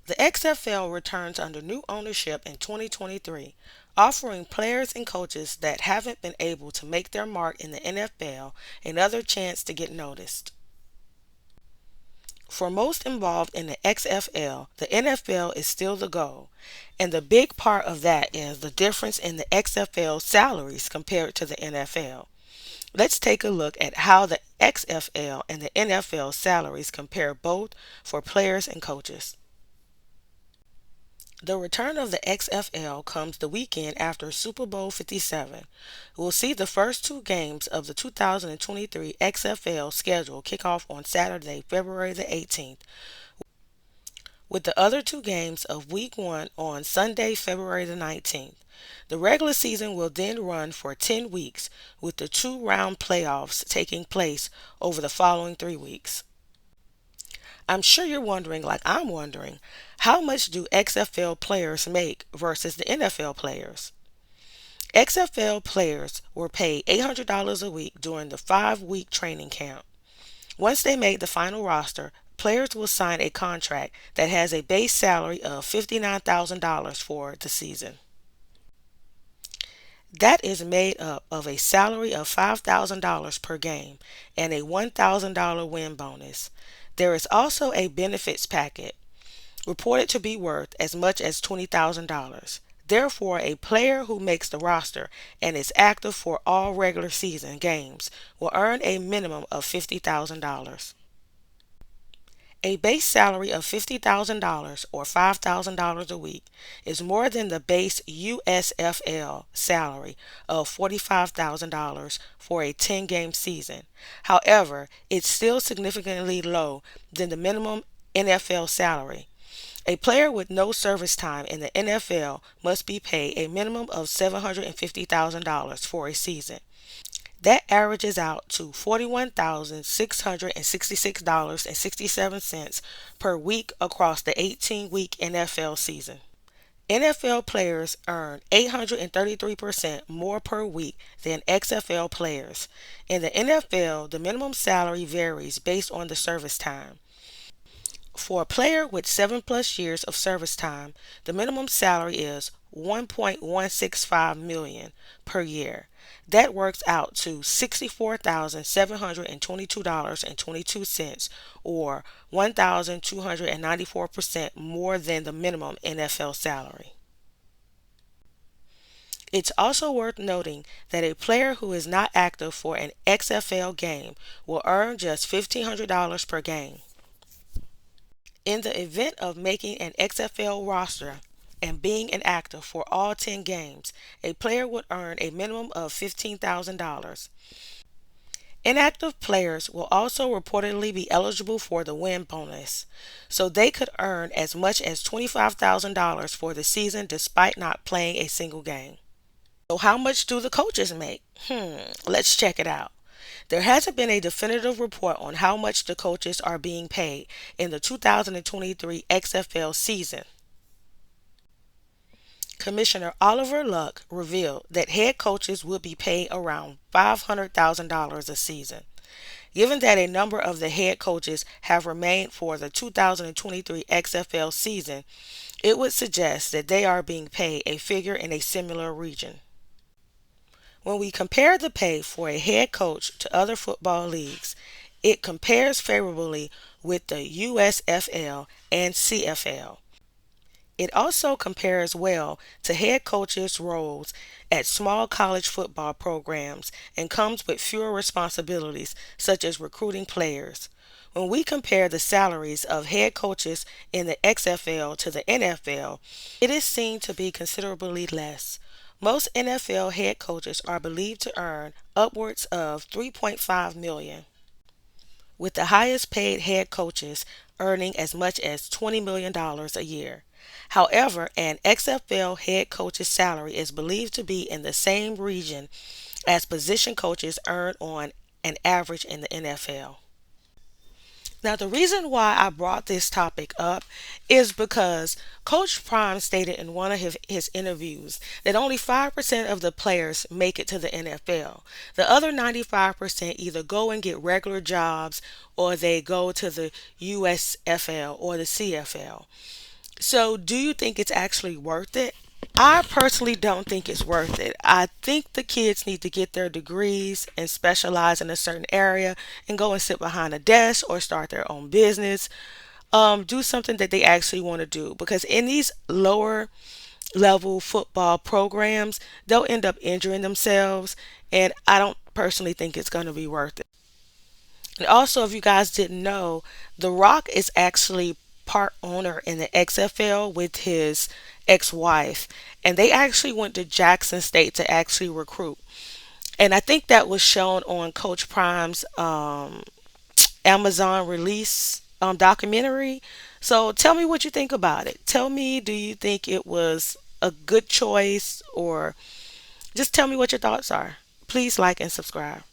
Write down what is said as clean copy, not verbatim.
The XFL returns under new ownership in 2023, offering players and coaches that haven't been able to make their mark in the NFL another chance to get noticed. For most involved in the XFL, the NFL is still the goal, and the big part of that is the difference in the XFL salaries compared to the NFL. Let's take a look at how the XFL and the NFL salaries compare both for players and coaches. The return of the XFL comes the weekend after Super Bowl 57. We'll see the first two games of the 2023 XFL schedule kick off on Saturday, February the 18th, with the other two games of Week 1 on Sunday, February the 19th. The regular season will then run for 10 weeks, with the two-round playoffs taking place over the following 3 weeks. I'm sure you're wondering, like I'm wondering, how much do XFL players make versus the NFL players? XFL players were paid $800 a week during the 5-week training camp. Once they make the final roster, players will sign a contract that has a base salary of $59,000 for the season. That is made up of a salary of $5,000 per game and a $1,000 win bonus. There is also a benefits packet reported to be worth as much as $20,000. Therefore, a player who makes the roster and is active for all regular season games will earn a minimum of $50,000. A base salary of $50,000 or $5,000 a week is more than the base USFL salary of $45,000 for a 10-game season. However, it's still significantly low than the minimum NFL salary. A player with no service time in the NFL must be paid a minimum of $750,000 for a season. That averages out to $41,666.67 per week across the 18-week NFL season. NFL players earn 833% more per week than XFL players. In the NFL, the minimum salary varies based on the service time. For a player with 7+ years of service time, the minimum salary is $1.165 million per year. That works out to $64,722.22 or 1,294% more than the minimum NFL salary. It's also worth noting that a player who is not active for an XFL game will earn just $1,500 per game. In the event of making an XFL roster and being inactive for all 10 games, a player would earn a minimum of $15,000. Inactive players will also reportedly be eligible for the win bonus, so they could earn as much as $25,000 for the season despite not playing a single game. So how much do the coaches make? Let's check it out. There hasn't been a definitive report on how much the coaches are being paid in the 2023 XFL season. Commissioner Oliver Luck revealed that head coaches will be paid around $500,000 a season. Given that a number of the head coaches have remained for the 2023 XFL season, it would suggest that they are being paid a figure in a similar region. When we compare the pay for a head coach to other football leagues, it compares favorably with the USFL and CFL. It also compares well to head coaches' roles at small college football programs and comes with fewer responsibilities such as recruiting players. When we compare the salaries of head coaches in the XFL to the NFL, it is seen to be considerably less. Most NFL head coaches are believed to earn upwards of $3.5 million, with the highest paid head coaches earning as much as $20 million a year. However, an XFL head coach's salary is believed to be in the same region as position coaches earn on an average in the NFL. Now, the reason why I brought this topic up is because Coach Prime stated in one of his interviews that only 5% of the players make it to the NFL. The other 95% either go and get regular jobs or they go to the USFL or the CFL. So, do you think it's actually worth it? I personally don't think it's worth it. I think the kids need to get their degrees and specialize in a certain area and go and sit behind a desk or start their own business. Do something that they actually want to do, because in these lower level football programs, they'll end up injuring themselves, and I don't personally think it's going to be worth it. And also, if you guys didn't know, The Rock is actually part owner in the XFL with his ex-wife, and they actually went to Jackson State to actually recruit. And I think that was shown on Coach Prime's Amazon release documentary. So tell me what you think about it. Tell me, do you think it was a good choice, or just tell me what your thoughts are. Please like and subscribe.